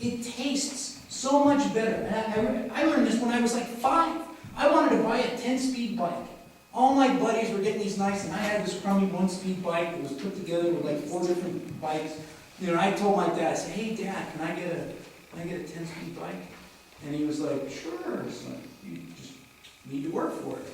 It tastes so much better. And I learned this when I was like 5. I wanted to buy a 10-speed bike. All my buddies were getting these nice, and I had this crummy 1-speed bike that was put together with like 4 different bikes. You know, I told my dad, I said, "Hey Dad, can I get a 10-speed bike?" And he was like, "Sure, son. You just need to work for it."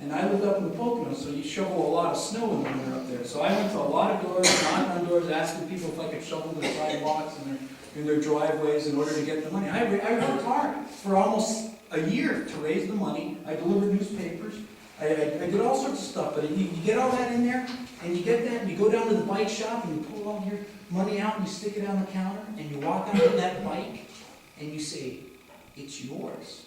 And I lived up in the Poconos, so you shovel a lot of snow in the winter up there. So I went to a lot of doors, knocked on doors, asking people if I could shovel their sidewalks and in their driveways in order to get the money. I worked hard for almost a year to raise the money. I delivered newspapers. I did all sorts of stuff, but you get all that in there, and you get that, and you go down to the bike shop, and you pull all your money out, and you stick it on the counter, and you walk out to that bike, and you say, "It's yours."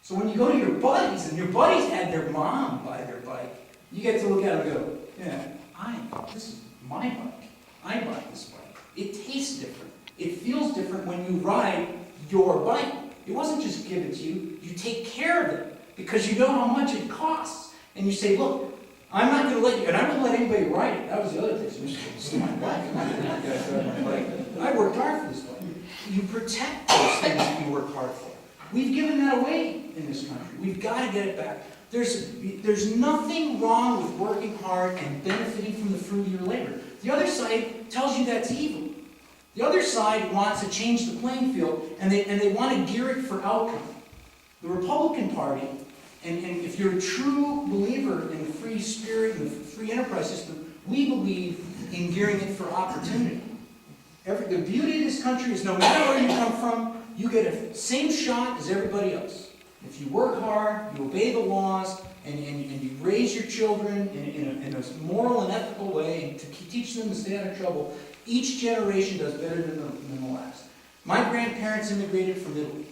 So when you go to your buddies, and your buddies had their mom buy their bike, you get to look at it and go, "Yeah, this is my bike. I bought this bike." It tastes different. It feels different when you ride your bike. It wasn't just given to you. You take care of it because you know how much it costs. And you say, "Look, I'm not going to let you," and I wouldn't let anybody ride it. That was the other thing. So this is my bike. I'm not going to let you guys ride my bike. I worked hard for this bike. You protect those things that you work hard for. We've given that away in this country. We've got to get it back. There's nothing wrong with working hard and benefiting from the fruit of your labor. The other side tells you that's evil. The other side wants to change the playing field, and they want to gear it for outcome. The Republican Party, and if you're a true believer in the free spirit and the free enterprise system, we believe in gearing it for opportunity. The beauty of this country is no matter where you come from, you get a same shot as everybody else. If you work hard, you obey the laws, and you raise your children in a moral and ethical way, and to teach them to stay out of trouble, each generation does better than the last. My grandparents immigrated from Italy.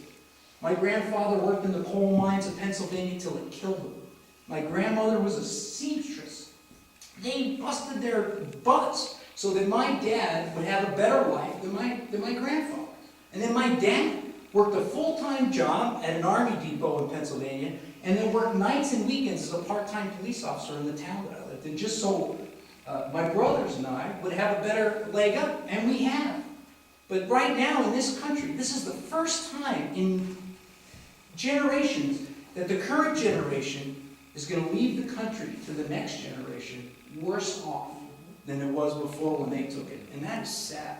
My grandfather worked in the coal mines of Pennsylvania till it killed him. My grandmother was a seamstress. They busted their butts so that my dad would have a better life than my grandfather. And then my dad worked a full-time job at an army depot in Pennsylvania, and then worked nights and weekends as a part-time police officer in the town that I lived in, just so my brothers and I would have a better leg up, and we have. But right now in this country, this is the first time in generations that the current generation is going to leave the country to the next generation worse off than it was before when they took it. And that is sad.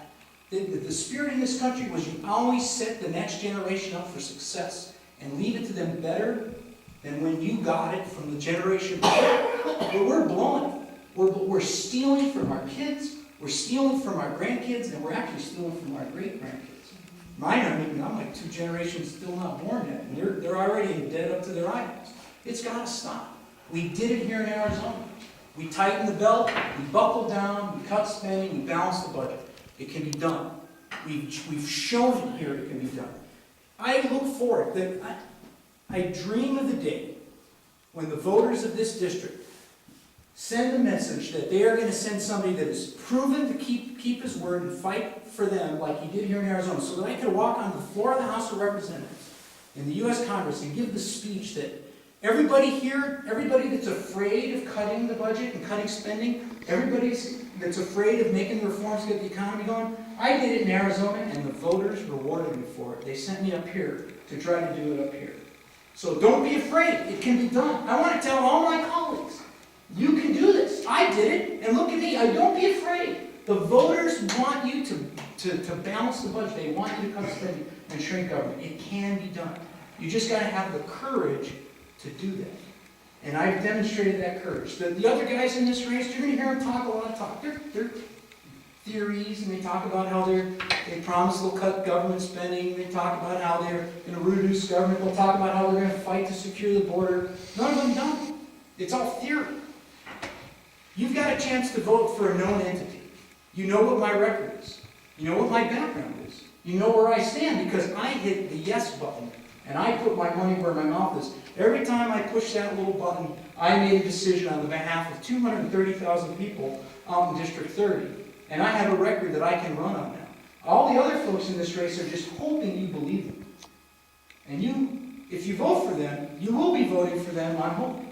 The spirit in this country was you always set the next generation up for success and leave it to them better than when you got it from the generation before. But we're blowing it. We're stealing from our kids, we're stealing from our grandkids, and we're actually stealing from our great-grandkids. Mine are maybe, I'm like 2 generations still not born yet, and they're already dead up to their eyeballs. It's got to stop. We did it here in Arizona. We tightened the belt, we buckled down, we cut spending, we balanced the budget. It can be done. We've shown it here it can be done. I look forward, I dream of the day when the voters of this district send a message that they are going to send somebody that is proven to keep his word and fight for them like he did here in Arizona, so that I could walk on the floor of the House of Representatives in the U.S. Congress and give the speech that everybody here, everybody that's afraid of cutting the budget and cutting spending, everybody that's afraid of making the reforms to get the economy going, I did it in Arizona, and the voters rewarded me for it. They sent me up here to try to do it up here. So don't be afraid. It can be done. I want to tell all my colleagues, you can do this. I did it, and look at me. Don't be afraid. The voters want you to balance the budget. They want you to cut spending and shrink government. It can be done. You just got to have the courage to do that. And I've demonstrated that courage. The other guys in this race, you're going to hear them talk a lot of talk. They're theories, and they talk about how they promise they'll cut government spending. They talk about how they're going to reduce government. They'll talk about how they're going to fight to secure the border. None of them done. It's all theory. You've got a chance to vote for a known entity. You know what my record is. You know what my background is. You know where I stand because I hit the yes button and I put my money where my mouth is. Every time I push that little button, I made a decision on the behalf of 230,000 people out in District 30. And I have a record that I can run on now. All the other folks in this race are just hoping you believe them. And if you vote for them, you will be voting for them, I'm hoping.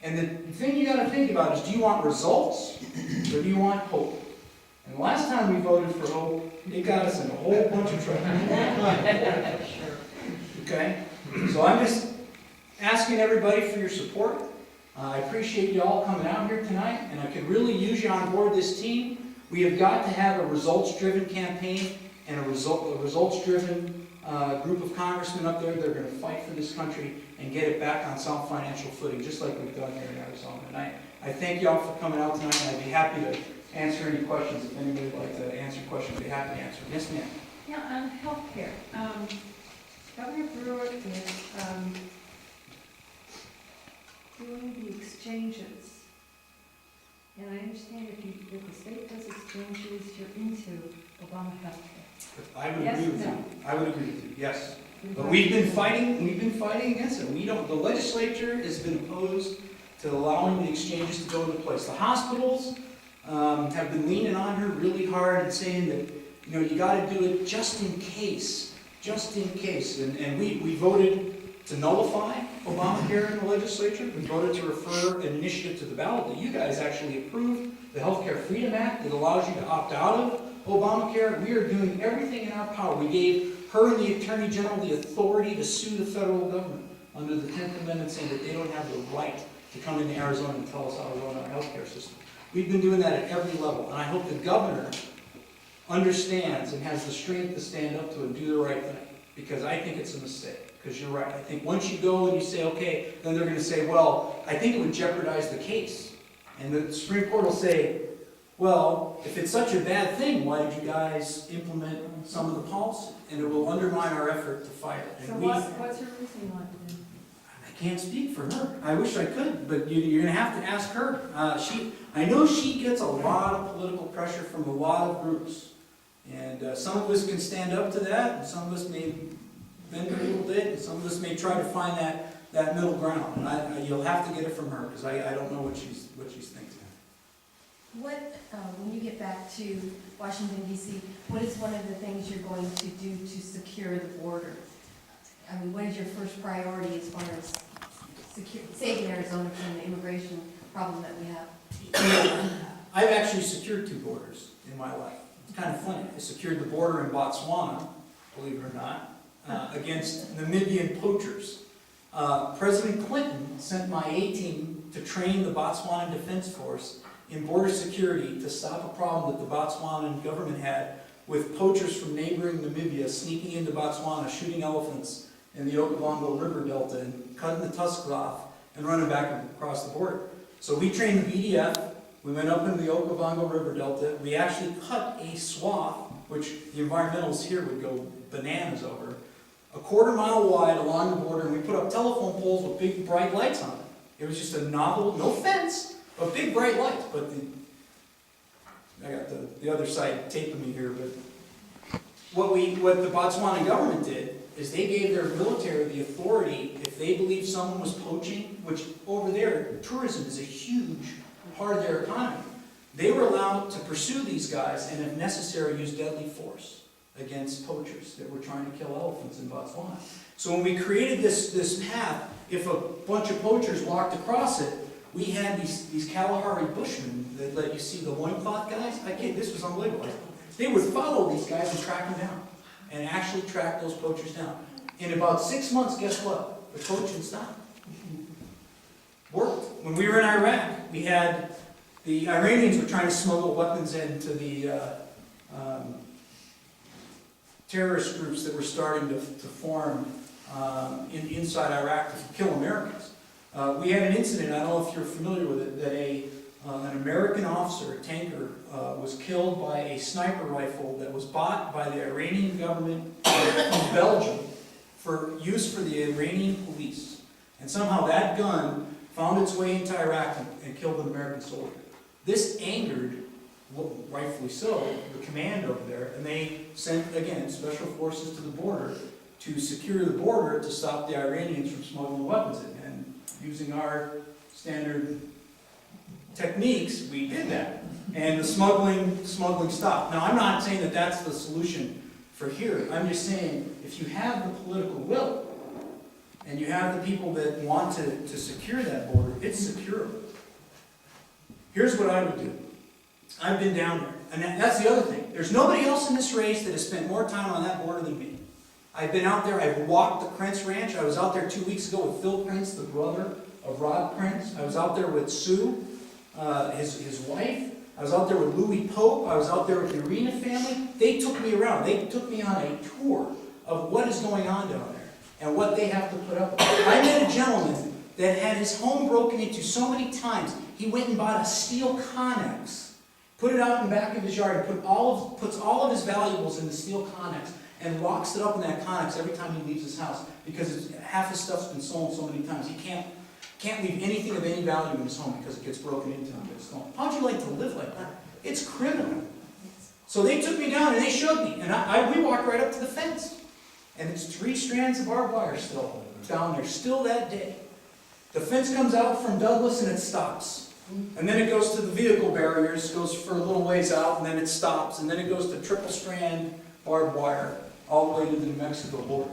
And the thing you got to think about is, do you want results or do you want hope? And the last time we voted for hope, it got us in a whole bunch of trouble. Okay? So I'm just asking everybody for your support. I appreciate you all coming out here tonight, and I could really use you on board this team. We have got to have a results-driven campaign and a results-driven group of congressmen up there that are going to fight for this country and get it back on sound financial footing, just like we've done here in Arizona. And I thank you all for coming out tonight, and I'd be happy to answer any questions. If anybody would like to answer questions, I'd be happy to answer. Yes, ma'am. Yeah, on healthcare. Governor Brewer is doing the exchanges. And I understand if the state does exchanges, you're into Obama healthcare. I would Yes, agree with no. you. I would agree with you, yes. But we've been fighting against it. The legislature has been opposed to allowing the exchanges to go into place. The hospitals have been leaning on her really hard and saying that, you got to do it just in case. And we voted to nullify Obamacare in the legislature. We voted to refer an initiative to the ballot that you guys actually approved, the Healthcare Freedom Act, that allows you to opt out of Obamacare. We are doing everything in our power. We gave her and the Attorney General the authority to sue the federal government under the 10th Amendment, saying that they don't have the right to come into Arizona and tell us how to run our healthcare system. We've been doing that at every level, and I hope the governor understands and has the strength to stand up to it and do the right thing, because I think it's a mistake. Because you're right. I think once you go and you say, okay, then they're going to say, well, I think it would jeopardize the case. And the Supreme Court will say, well, if it's such a bad thing, why did you guys implement some of the policy? And it will undermine our effort to fight it. So And what's her reasoning like then? I can't speak for her. I wish I could, but you're going to have to ask her. I know she gets a lot of political pressure from a lot of groups. And some of us can stand up to that, and some of us may bend a little bit, and some of us may try to find that middle ground. And you'll have to get it from her, because I don't know what she's thinking. What, when you get back to Washington D.C., what is one of the things you're going to do to secure the border? I mean, what is your first priority as far as saving Arizona from the immigration problem that we have? I've actually secured 2 borders in my life. It's kind of funny. I secured the border in Botswana, believe it or not, against Namibian poachers. President Clinton sent my A-team to train the Botswanan Defense Force in border security to stop a problem that the Botswanan government had with poachers from neighboring Namibia sneaking into Botswana, shooting elephants in the Okavango River Delta and cutting the tusks off and running back across the border. So we trained the BDF, we went up into the Okavango River Delta, we actually cut a swath, which the environmentalists here would go bananas over, a quarter-mile wide along the border, and we put up telephone poles with big bright lights on it. It was just a novel, no fence, but big bright lights. But I got the other side taping me here, but what the Botswana government did is they gave their military the authority, if they believed someone was poaching, which over there, tourism is a huge part of their economy, they were allowed to pursue these guys and, if necessary, use deadly force against poachers that were trying to kill elephants in Botswana. So when we created this path, if a bunch of poachers walked across it, we had these Kalahari bushmen that let you see the loincloth guys. This was unbelievable. They would follow these guys and track them down, and actually track those poachers down. In about 6 months, guess what? The poaching stopped. Worked. When we were in Iraq, we had the Iranians were trying to smuggle weapons into the terrorist groups that were starting to form inside Iraq to kill Americans. We had an incident, I don't know if you're familiar with it, that an American officer, a tanker, was killed by a sniper rifle that was bought by the Iranian government in Belgium for use for the Iranian police. And somehow that gun found its way into Iraq and killed an American soldier. This angered, well, rightfully so, the command over there, and they sent, again, special forces to the border to secure the border to stop the Iranians from smuggling weapons in. And using our standard techniques, we did that. And the smuggling stopped. Now, I'm not saying that that's the solution for here. I'm just saying, if you have the political will, and you have the people that want to secure that border, it's securable. Here's what I would do. I've been down there. And that's the other thing. There's nobody else in this race that has spent more time on that border than me. I've been out there, I've walked the Krentz Ranch. I was out there 2 weeks ago with Phil Krentz, the brother of Rod Krentz. I was out there with Sue, his wife. I was out there with Louis Pope. I was out there with the Arena family. They took me around. They took me on a tour of what is going on down there and what they have to put up with. I met a gentleman that had his home broken into so many times, he went and bought a steel Connex, put it out in the back of his yard, and puts all of his valuables in the steel Connex, and locks it up in that Connex every time he leaves his house, because half his stuff's been stolen so many times. He can't leave anything of any value in his home because it gets broken into and gets stolen. How'd you like to live like that? It's criminal. So they took me down and they showed me, and we walked right up to the fence. And it's 3 strands of barbed wire still down there, still that day. The fence comes out from Douglas and it stops. And then it goes to the vehicle barriers, goes for a little ways out, and then it stops. And then it goes to triple strand barbed wire all the way to the New Mexico border.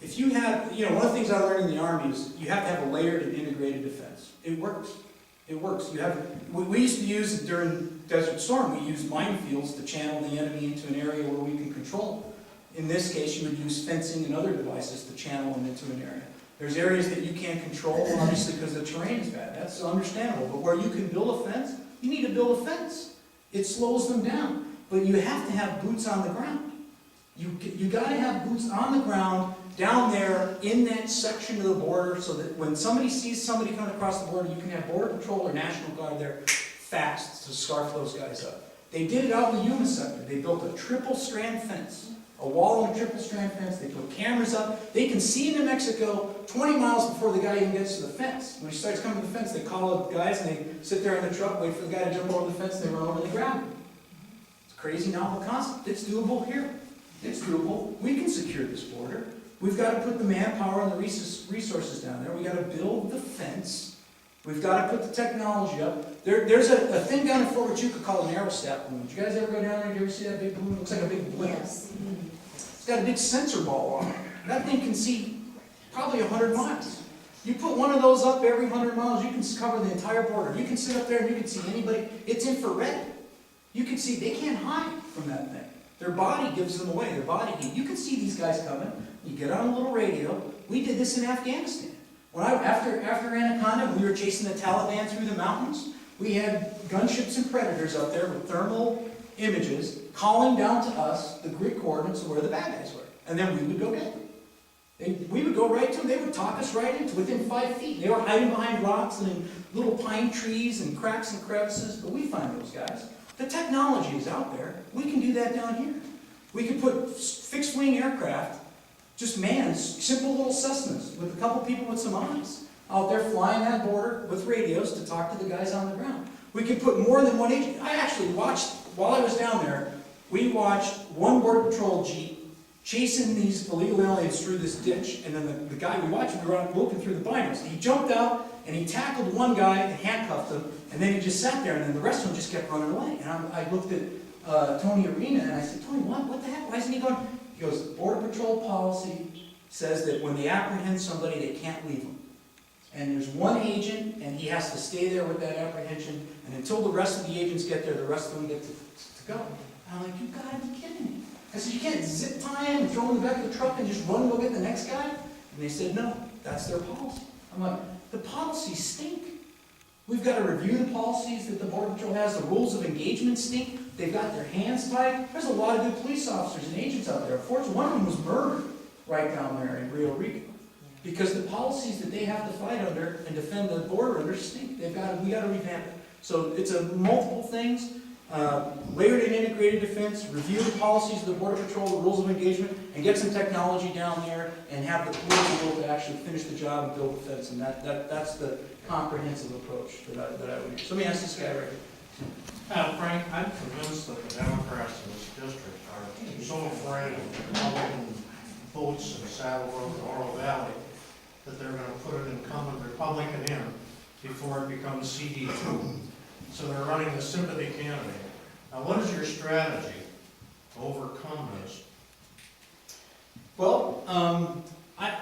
If you have, one of the things I learned in the Army is you have to have a layered and integrated defense. It works. It works. We used to use it during Desert Storm. We used minefields to channel the enemy into an area where we can control. In this case, you would use fencing and other devices to channel them into an area. There's areas that you can't control, obviously, because the terrain is bad. That's understandable. But where you can build a fence, you need to build a fence. It slows them down. But you have to have boots on the ground. You got to have boots on the ground down there in that section of the border, so that when somebody sees somebody coming across the border, you can have Border Patrol or National Guard there fast to scarf those guys up. They did it out in the Yuma sector. They built a triple strand fence. A wall and a triple strand fence. They put cameras up. They can see New Mexico 20 miles before the guy even gets to the fence. When he starts coming to the fence, they call up the guys and they sit there in the truck, wait for the guy to jump over the fence, and they run over and they grab him. It's a crazy novel concept. It's doable here. It's doable. We can secure this border. We've got to put the manpower and the resources down there. We've got to build the fence. We've got to put the technology up. There's a thing down in Fort Huachuca called an aerostat balloon. Did you guys ever go down there? Did you ever see that big balloon? It looks like a big balloon. Yes. It's got a big sensor ball on it. That thing can see probably 100 miles. You put one of those up every 100 miles, you can cover the entire border. You can sit up there and you can see anybody. It's infrared. You can see, they can't hide from that thing. Their body gives them away, their body heat. You can see these guys coming. You get on a little radio. We did this in Afghanistan. After Anaconda, we were chasing the Taliban through the mountains. We had gunships and Predators up there with thermal images calling down to us the grid coordinates of where the bad guys were. And then we would go get them. We would go right to them. They would talk us right into within 5 feet. They were hiding behind rocks and in little pine trees and cracks and crevices, but we find those guys. The technology is out there. We can do that down here. We can put fixed-wing aircraft, just manned, simple little Cessnas with a couple people with some eyes out there flying that border with radios to talk to the guys on the ground. We could put more than one agent. I actually watched, while I was down there, we watched one Border Patrol Jeep chasing these illegal aliens through this ditch. And then the guy we watched, we were looking through the binoculars. He jumped out and he tackled one guy and handcuffed him. And then he just sat there and then the rest of them just kept running away. And I looked at Tony Arena and I said, Tony, what the heck? Why isn't he going? He goes, Border Patrol policy says that when they apprehend somebody, they can't leave them. And there's one agent, and he has to stay there with that apprehension, and until the rest of the agents get there, the rest of them get to go. And I'm like, you gotta be kidding me. I said, you can't zip tie him and throw him in the back of the truck and just run and go get the next guy? And they said, no, that's their policy. I'm like, the policies stink. We've got to review the policies that the Border Patrol has. The rules of engagement stink. They've got their hands tied. There's a lot of good police officers and agents out there. Unfortunately, one of them was murdered right down there in Rio Rico. Because the policies that they have to fight under and defend the border under stink. We got to revamp it. So it's multiple things. Layered and integrated defense, review the policies of the Border Patrol, the rules of engagement, and get some technology down there and have the tools in the world to actually finish the job and build the fence. And that's the comprehensive approach that I would use. So let me ask this guy right here. Frank, I'm convinced that the Democrats in this district are so afraid of Republican votes in Saddlebrooke and Oro Valley that they're going to put an incumbent Republican in before it becomes CD2. So they're running a sympathy candidate. Now, what is your strategy to overcome this? Well,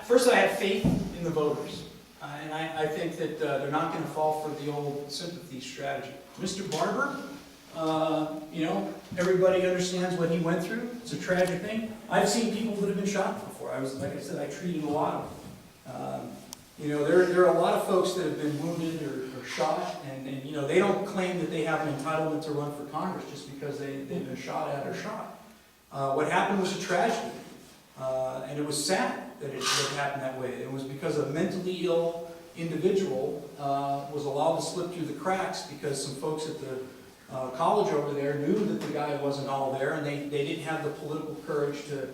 first I have faith in the voters. And I think that they're not gonna fall for the old sympathy strategy. Mr. Barber, you know, everybody understands what he went through. It's a tragic thing. I've seen people that have been shot before. Like I said, I treated a lot of them. You know, there are a lot of folks that have been wounded or shot, and you know, they don't claim that they have an entitlement to run for Congress just because they've been shot at or shot. What happened was a tragedy, and it was sad that it happened that way. It was because a mentally ill individual was allowed to slip through the cracks because some folks at the college over there knew that the guy wasn't all there, and they didn't have the political courage to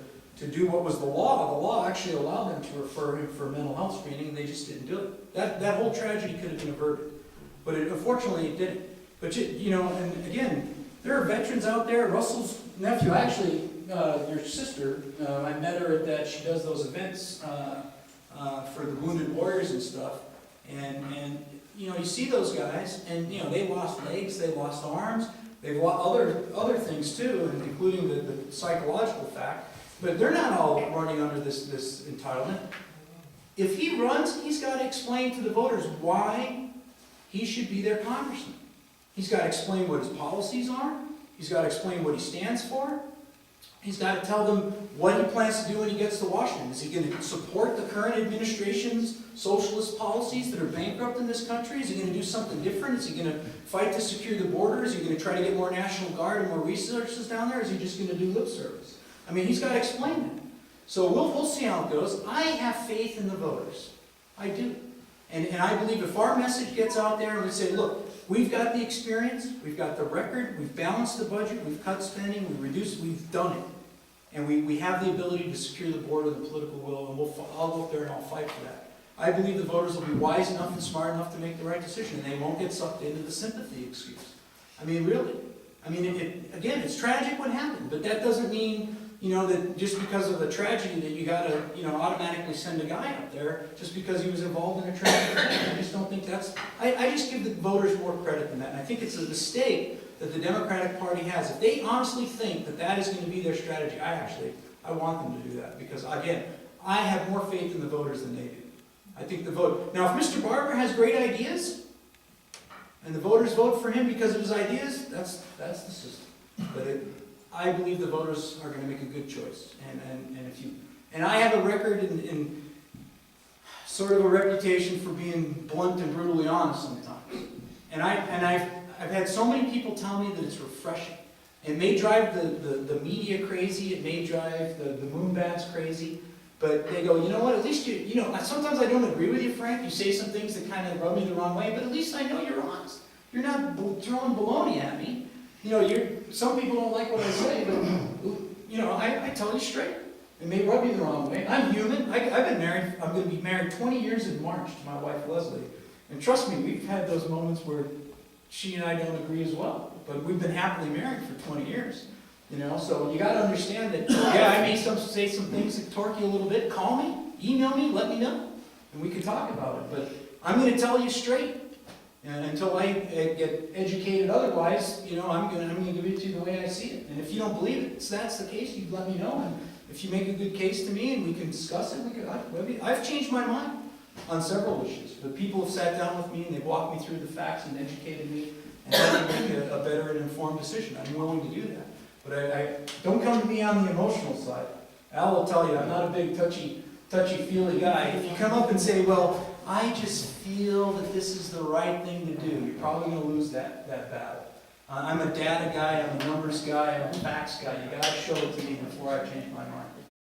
do what was the law. The law actually allowed them to refer him for mental health screening, and they just didn't do it. That whole tragedy could have been averted, but unfortunately it didn't. But you know, and again, there are veterans out there. Russell's nephew, actually, your sister, I met her at that. She does those events for the wounded warriors and stuff, and you know, you see those guys, and you know, they lost legs, they lost arms, they've lost other things too, including the psychological fact. But they're not all running under this entitlement. If he runs, he's got to explain to the voters why he should be their congressman. He's got to explain what his policies are. He's got to explain what he stands for. He's got to tell them what he plans to do when he gets to Washington. Is he going to support the current administration's socialist policies that are bankrupt in this country? Is he going to do something different? Is he going to fight to secure the border? Is he going to try to get more National Guard and more resources down there? Or is he just going to do lip service? I mean, he's got to explain that. So we'll see how it goes. I have faith in the voters. I do. And I believe if our message gets out there and we say, look, we've got the experience, we've got the record, we've balanced the budget, we've cut spending, we've done it. And we have the ability to secure the border and the political will, and I'll go up there and I'll fight for that. I believe the voters will be wise enough and smart enough to make the right decision, and they won't get sucked into the sympathy excuse. I mean, really. I mean, again, it's tragic what happened, but that doesn't mean, you know, that just because of the tragedy that you gotta, you know, automatically send a guy up there just because he was involved in a tragic thing. I just don't think that's, I just give the voters more credit than that. And I think it's a mistake that the Democratic Party has. If they honestly think that that is going to be their strategy, I want them to do that because, again, I have more faith in the voters than they do. I think the vote, now if Mr. Barber has great ideas and the voters vote for him because of his ideas, that's the system. But I believe the voters are going to make a good choice. And I have a record in sort of a reputation for being blunt and brutally honest sometimes. And I've had so many people tell me that it's refreshing. It may drive the media crazy, it may drive the moonbats crazy, but they go, you know what, at least you know, sometimes I don't agree with you, Frank. You say some things that kind of rub me the wrong way, but at least I know you're honest. You're not throwing baloney at me. You know, some people don't like what I say, but you know, I tell you straight. It may rub you the wrong way. I'm human. I've been married, I'm going to be married 20 years in March to my wife, Leslie. And trust me, we've had those moments where she and I don't agree as well. But we've been happily married for 20 years. You know, so you got to understand that, yeah, I may say some things that torque you a little bit. Call me, email me, let me know, and we can talk about it. But I'm going to tell you straight. And until I get educated otherwise, you know, I'm going to give it to you the way I see it. And if you don't believe it, that's the case, you let me know. And if you make a good case to me and we can discuss it, I've changed my mind on several issues. But people have sat down with me and they've walked me through the facts and educated me and helped me make a better and informed decision. I'm willing to do that. But I don't come to me on the emotional side. Al will tell you I'm not a big touchy-feely guy. If you come up and say, well, I just feel that this is the right thing to do, you're probably going to lose that battle. I'm a data guy, I'm a numbers guy, I'm a facts guy. You got to show it to me before I change my mind.